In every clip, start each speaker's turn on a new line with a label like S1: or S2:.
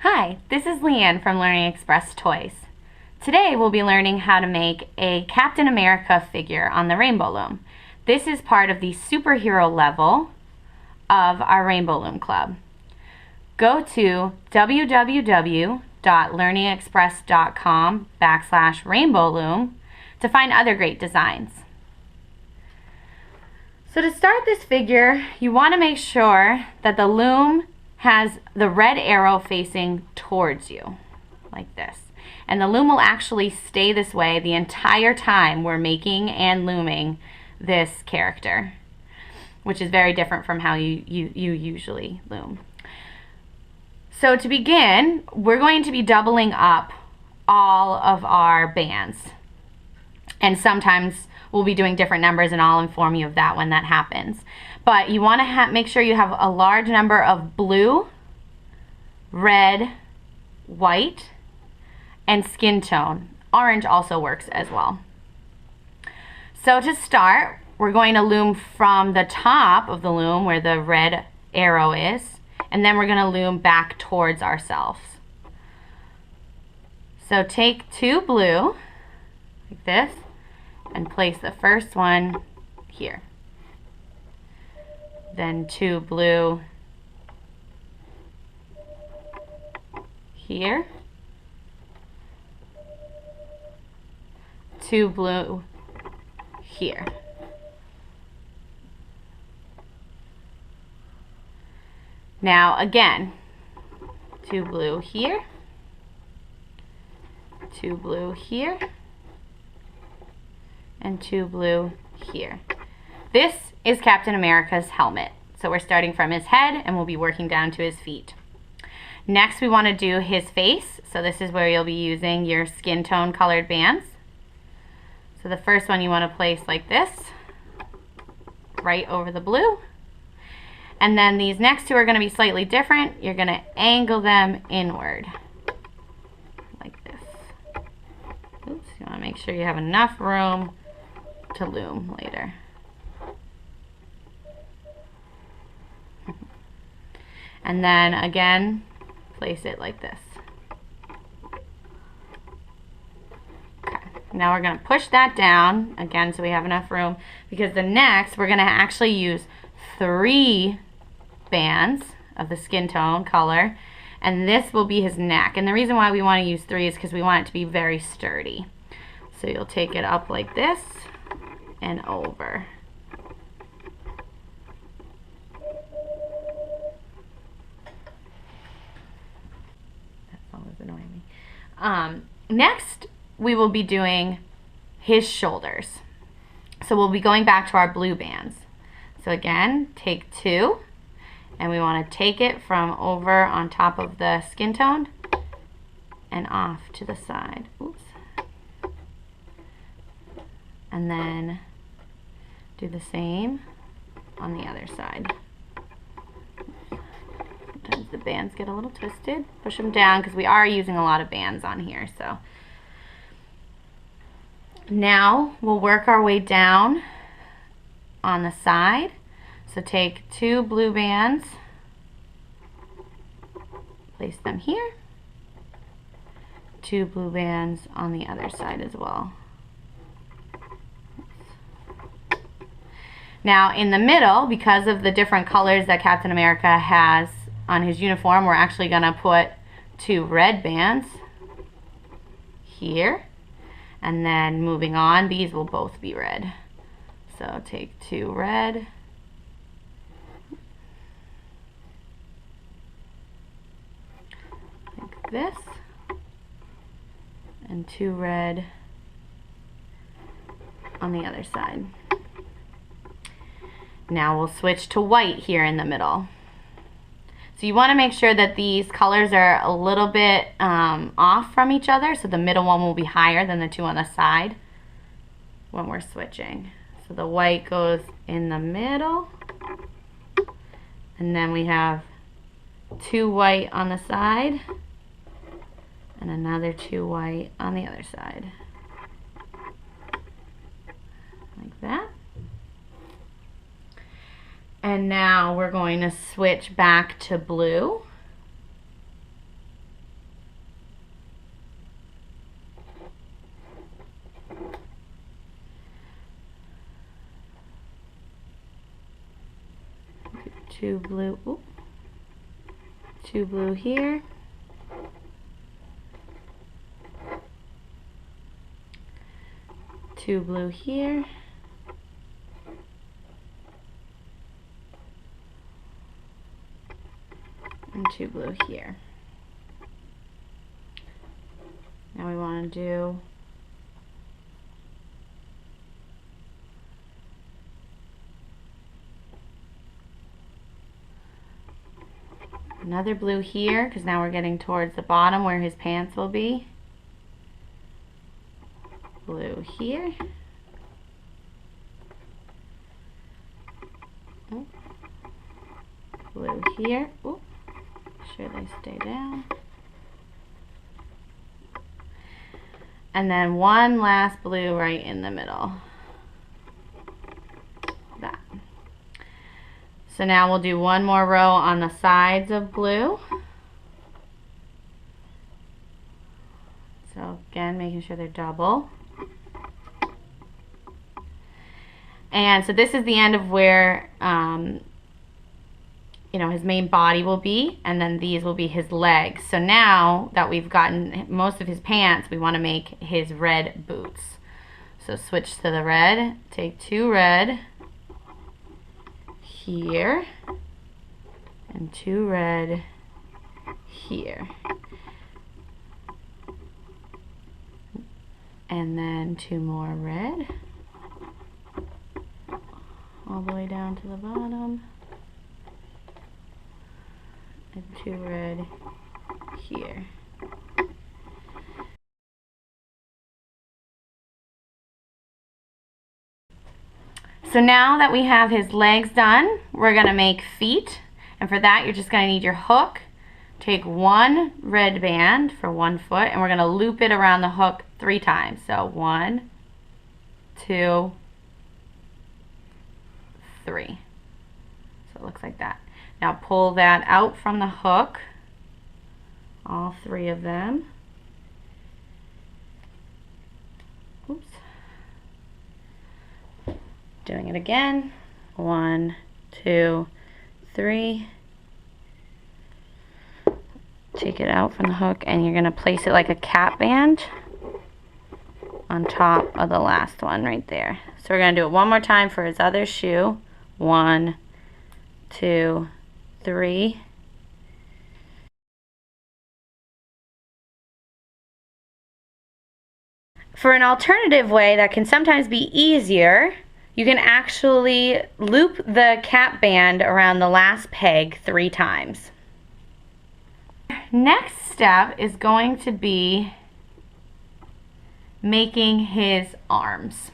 S1: Hi, this is Leanne from Learning Express Toys. Today we'll be learning how to make a Captain America figure on the Rainbow Loom. This is part of the superhero level of our Rainbow Loom Club. Go to www.learningexpress.com/Rainbow Loom to find other great designs. So to start this figure, you want to make sure that the loom has the red arrow facing towards you, like this. And the loom will actually stay this way the entire time we're making and looming this character, which is very different from how you usually loom. So to begin, we're going to be doubling up all of our bands. And sometimes we'll be doing different numbers, and I'll inform you of that when that happens. But you want to make sure you have a large number of blue, red, white, and skin tone. Orange also works as well. So to start, we're going to loom from the top of the loom where the red arrow is, and then we're going to loom back towards ourselves. So take two blue, like this, and place the first one here. Then two blue here, two blue here. Now again, two blue here, two blue here, and two blue here. This is Captain America's helmet. So we're starting from his head and we'll be working down to his feet. Next we want to do his face. So this is where you'll be using your skin tone colored bands. So the first one you want to place like this, right over the blue. And then these next two are going to be slightly different. You're going to angle them inward, like this. Oops, you want to make sure you have enough room to loom later. And then again, place it like this. Okay. Now we're going to push that down again so we have enough room, because the next we're going to actually use 3 bands of the skin tone color, and this will be his neck. And the reason why we want to use 3 is because we want it to be very sturdy. So you'll take it up like this and over. Annoying me. Next, we will be doing his shoulders. So we'll be going back to our blue bands. So again, take 2, and we want to take it from over on top of the skin tone and off to the side. Oops. And then do the same on the other side. Sometimes the bands get a little twisted. Push them down because we are using a lot of bands on here. So now we'll work our way down on the side. So take 2 blue bands, place them here, 2 blue bands on the other side as well. Now in the middle, because of the different colors that Captain America has on his uniform, we're actually going to put 2 red bands here, and then moving on, these will both be red. So take 2 red, like this, and 2 red on the other side. Now we'll switch to white here in the middle. So you want to make sure that these colors are a little bit off from each other, so the middle one will be higher than the 2 on the side when we're switching. So the white goes in the middle, and then we have 2 white on the side and another 2 white on the other side, like that. And now we're going to switch back to blue. 2 blue, ooh, 2 blue here, two blue here, and 2 blue here. Now we want to do another blue here, because now we're getting towards the bottom where his pants will be. Blue here. Ooh. Blue here. Ooh. Make sure they stay down. And then one last blue right in the middle. That. So now we'll do one more row on the sides of blue. So again, making sure they're double. And so this is the end of where you know, his main body will be, and then these will be his legs. So now that we've gotten most of his pants, we want to make his red boots. So switch to the red, take 2 red here, and 2 red here. And then 2 more red, all the way down to the bottom. And 2 red here. So now that we have his legs done, we're going to make feet. And for that, you're just going to need your hook. Take 1 red band for 1 foot, and we're going to loop it around the hook 3 times. So 1, 2, 3. So it looks like that. Now pull that out from the hook, all 3 of them. Oops. Doing it again. 1, 2, 3. Take it out from the hook, and you're going to place it like a cap band on top of the last one right there. So we're going to do it one more time for his other shoe. 1, 2, 3. For an alternative way that can sometimes be easier, you can actually loop the cap band around the last peg 3 times. Next step is going to be making his arms.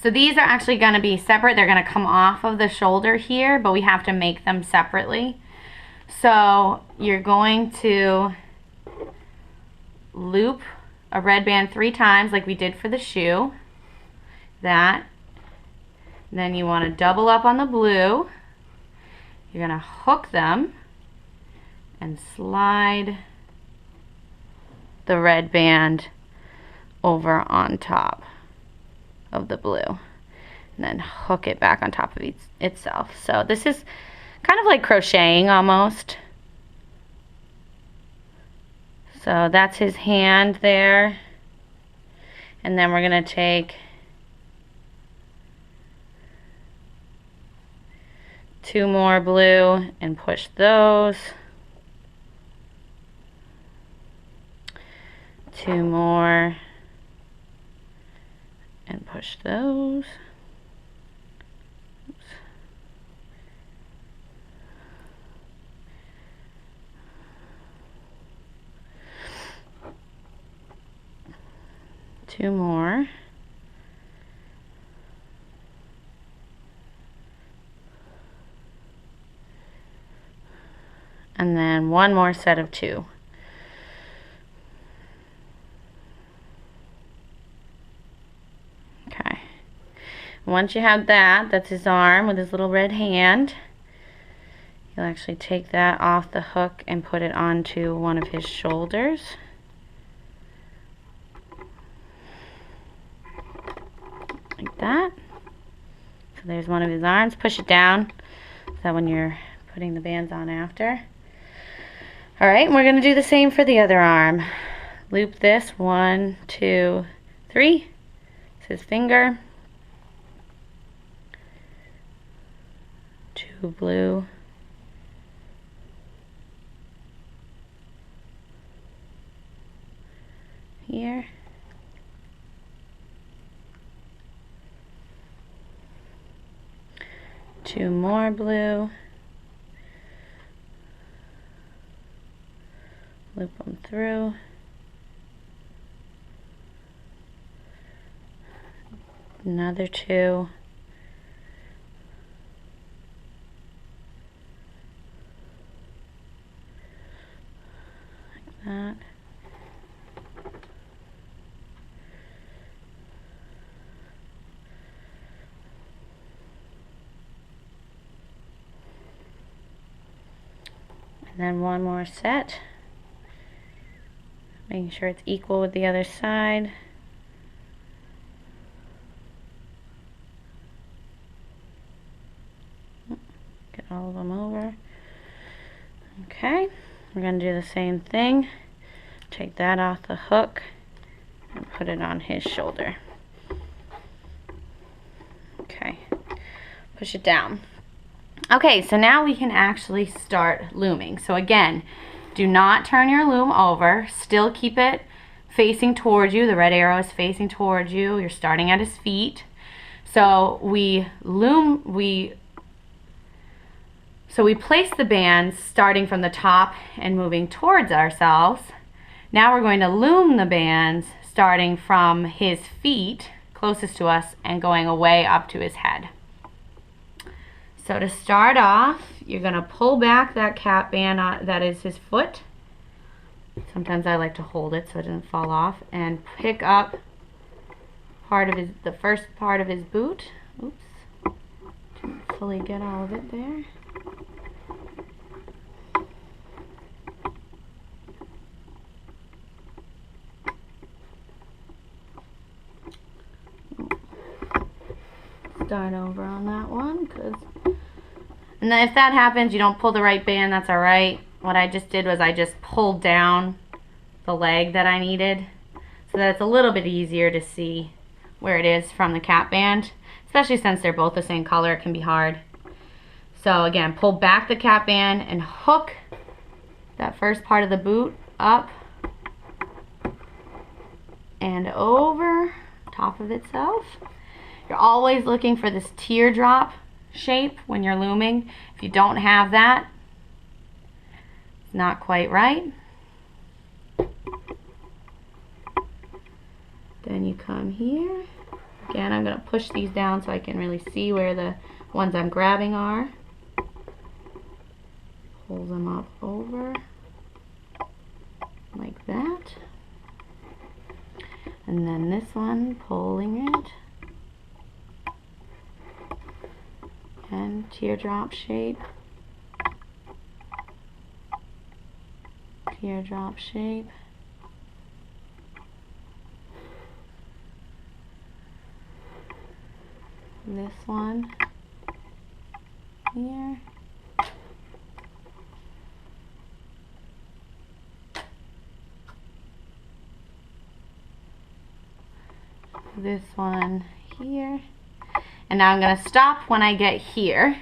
S1: So these are actually going to be separate. They're going to come off of the shoulder here, but we have to make them separately. So you're going to loop a red band 3 times like we did for the shoe. That. Then you want to double up on the blue. You're going to hook them and slide the red band over on top of the blue, and then hook it back on top of itself. So this is kind of like crocheting almost. So that's his hand there, and then we're going to take 2 more blue and push those. 2 more and push those. Oops. 2 more. And then 1 more set of 2. Okay. Once you have that, that's his arm with his little red hand. You'll actually take that off the hook and put it onto one of his shoulders. Like that. So there's one of his arms. Push it down so that when you're putting the bands on after. All right, and we're going to do the same for the other arm. Loop this, 1, 2, 3. It's his finger. 2 blue. Here. Two more blue. Loop them through. Another 2. Like that. And then one more set. Making sure it's equal with the other side. Get all of them over. Okay, we're going to do the same thing. Take that off the hook and put it on his shoulder. Okay, push it down. Okay, so now we can actually start looming. So again, do not turn your loom over. Still keep it facing towards you. The red arrow is facing towards you. You're starting at his feet. So we place the bands starting from the top and moving towards ourselves. Now we're going to loom the bands starting from his feet closest to us and going away up to his head. So to start off, you're going to pull back that cap band that is his foot. Sometimes I like to hold it so it doesn't fall off, and pick up the first part of his boot. Oops, didn't fully get all of it there. Start over on that one, and then if that happens, you don't pull the right band, that's all right. What I just did was I just pulled down the leg that I needed so that it's a little bit easier to see where it is from the cap band, especially since they're both the same color. It can be hard. So again, pull back the cap band and hook that first part of the boot up and over top of itself. You're always looking for this teardrop shape when you're looming. If you don't have that, it's not quite right. Then you come here. Again, I'm going to push these down so I can really see where the ones I'm grabbing are. Pull them up over like that. And then this one, pulling it. And teardrop shape. Teardrop shape. This one here. This one here. And now I'm going to stop when I get here.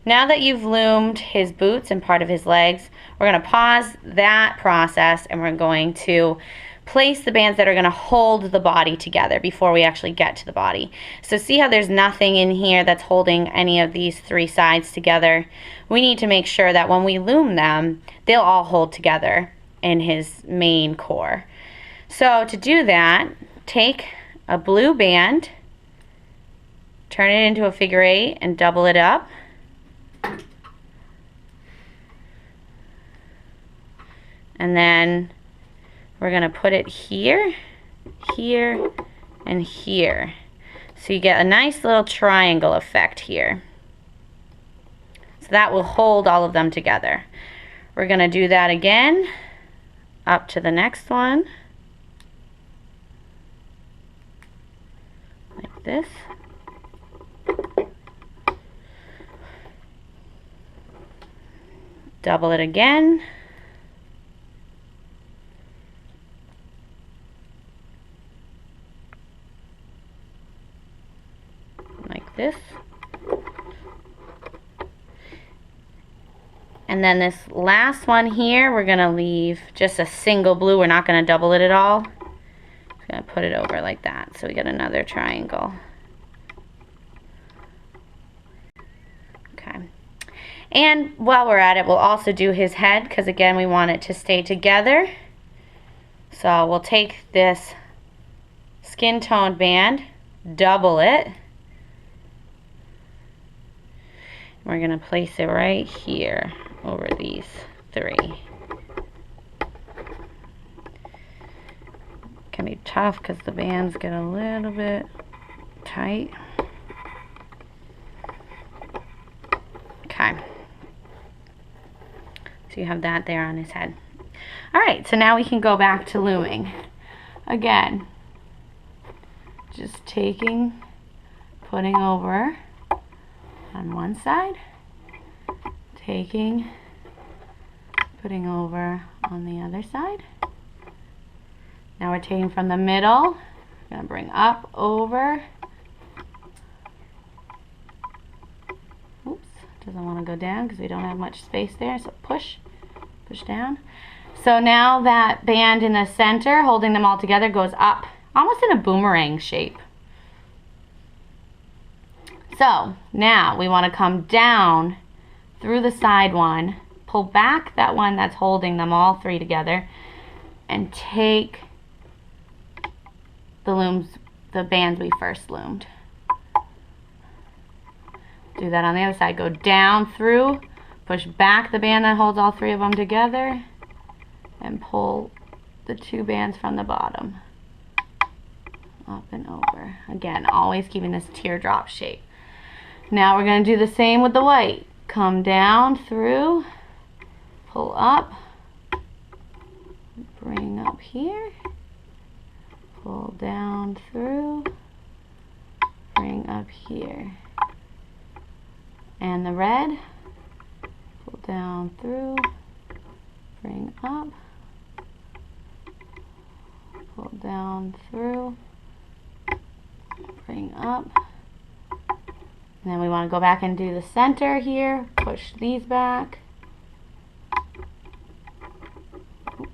S1: Now that you've loomed his boots and part of his legs, we're going to pause that process and we're going to place the bands that are going to hold the body together before we actually get to the body. So see how there's nothing in here that's holding any of these three sides together? We need to make sure that when we loom them, they'll all hold together in his main core. So to do that, take a blue band, turn it into a figure 8 and double it up. And then we're going to put it here, here, and here. So you get a nice little triangle effect here. So that will hold all of them together. We're going to do that again up to the next one. Like this. double it again. Like this. And then this last one here, we're gonna leave just a single blue. We're not gonna double it at all. Just gonna put it over like that. So we get another triangle. Okay. And while we're at it, we'll also do his head, because again, we want it to stay together. So we'll take this skin tone band, double it. We're gonna place it right here over these three. Can be tough because the bands get a little bit tight. Okay. So you have that there on his head. Alright, so now we can go back to looming. Again, just taking, putting over on one side, taking, putting over on the other side. Now we're taking from the middle, we're going to bring up, over. Oops, doesn't want to go down because we don't have much space there, so push, push down. So now that band in the center, holding them all together, goes up, almost in a boomerang shape. So now we want to come down through the side one, pull back that one that's holding them all three together, and take the bands we first loomed. Do that on the other side. Go down through, push back the band that holds all three of them together, and pull the two bands from the bottom. Up and over. Again, always keeping this teardrop shape. Now we're going to do the same with the white. Come down through, pull up, bring up here, pull down through, bring up here. And the red, pull down through, bring up, pull down through, bring up. And then we want to go back and do the center here, push these back. Oops.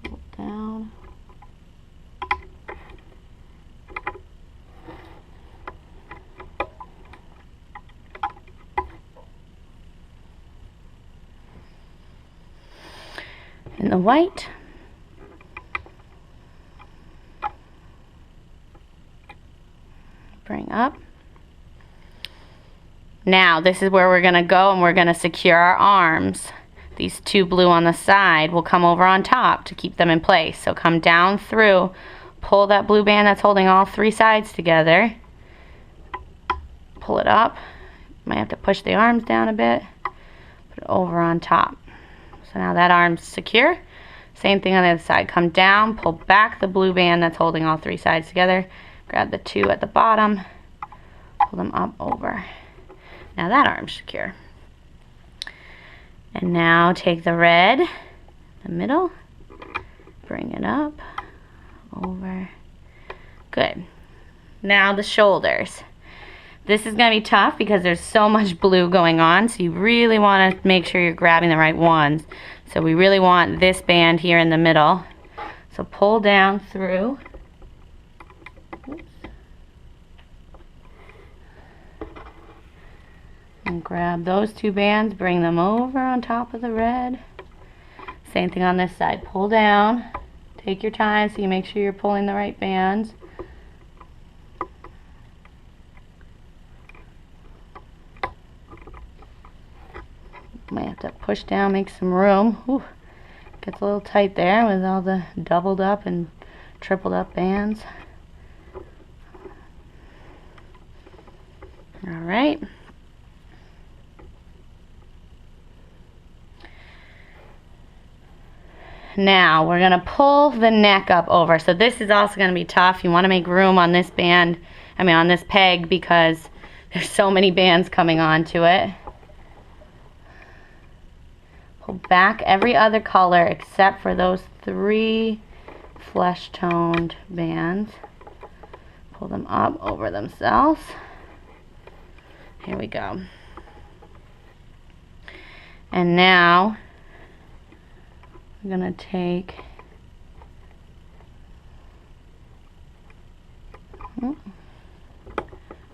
S1: Pull down. And the white. Bring up. Now this is where we're going to go, and we're going to secure our arms. These two blue on the side will come over on top to keep them in place. So come down through, pull that blue band that's holding all three sides together, pull it up. Might have to push the arms down a bit, put it over on top. So now that arm's secure. Same thing on the other side. Come down, pull back the blue band that's holding all three sides together. Grab the two at the bottom, pull them up over. Now that arm's secure. And now take the red, the middle, bring it up, over. Good. Now the shoulders. This is going to be tough because there's so much blue going on, so you really want to make sure you're grabbing the right ones. So we really want this band here in the middle. So pull down through. And grab those two bands, bring them over on top of the red. Same thing on this side. Pull down, take your time so you make sure you're pulling the right bands. Might have to push down, make some room. Whew. Gets a little tight there with all the doubled up and tripled up bands. All right. Now we're going to pull the neck up over. So this is also going to be tough. You want to make room on this band I mean on this peg, because there's so many bands coming onto it. Pull back every other color except for those 3 flesh toned bands. Pull them up over themselves. Here we go. And now I'm gonna take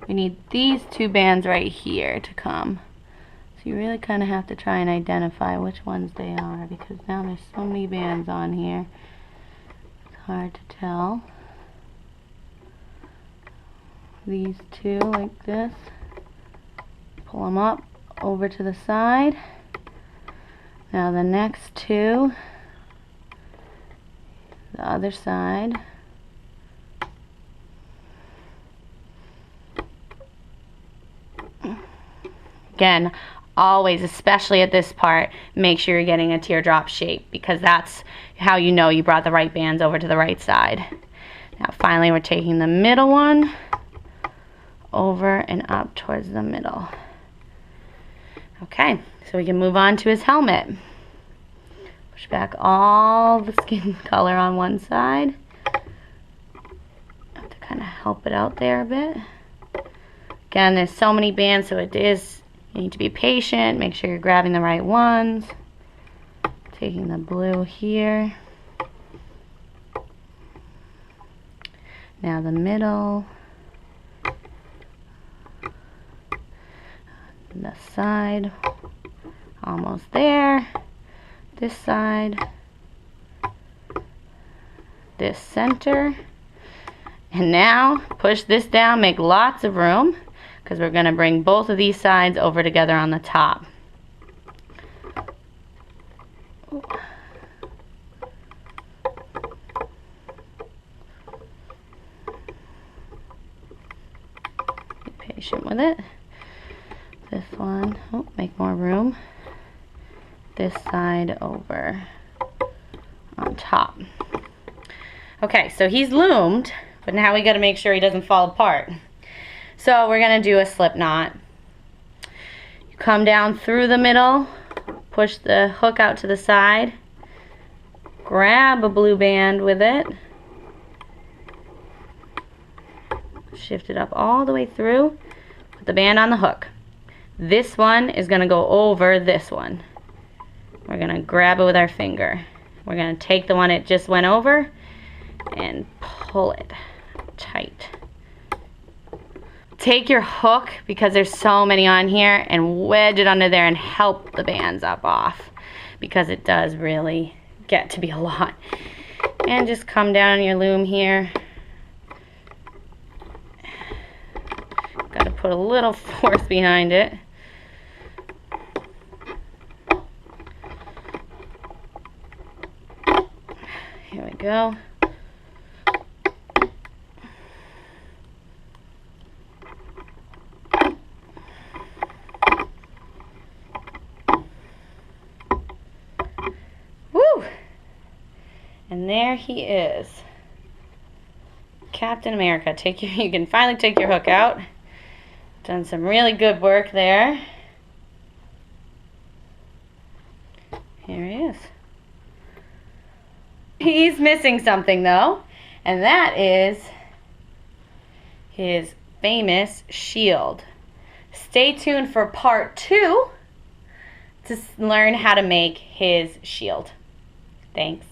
S1: we need these 2 bands right here to come. So you really kind of have to try and identify which ones they are, because now there's so many bands on here. It's hard to tell. These 2 like this. Pull them up over to the side. Now the next 2, the other side. Again, always, especially at this part, make sure you're getting a teardrop shape, because that's how you know you brought the right bands over to the right side. Now finally we're taking the middle one over and up towards the middle. Okay, so we can move on to his helmet. Push back all the skin color on one side. Have to kind of help it out there a bit. Again, there's so many bands, so you need to be patient, make sure you're grabbing the right ones. Taking the blue here. Now the middle. The side. Almost there. This side. This center. And now push this down, make lots of room, because we're going to bring both of these sides over together on the top. Be patient with it. This one, oh, make more room. This side over on top. Okay, so he's loomed, but now we got to make sure he doesn't fall apart. So we're going to do a slip knot. You come down through the middle, push the hook out to the side, grab a blue band with it, shift it up all the way through, put the band on the hook. This one is going to go over this one. We're going to grab it with our finger. We're going to take the one it just went over and pull it tight. Take your hook, because there's so many on here, and wedge it under there and help the bands up off, because it does really get to be a lot. And just come down on your loom here. Got to put a little force behind it. Here we go. Woo! And there he is. Captain America. You can finally take your hook out. Done some really good work there. Here he is. He's missing something though, and that is his famous shield. Stay tuned for part 2 to learn how to make his shield. Thanks.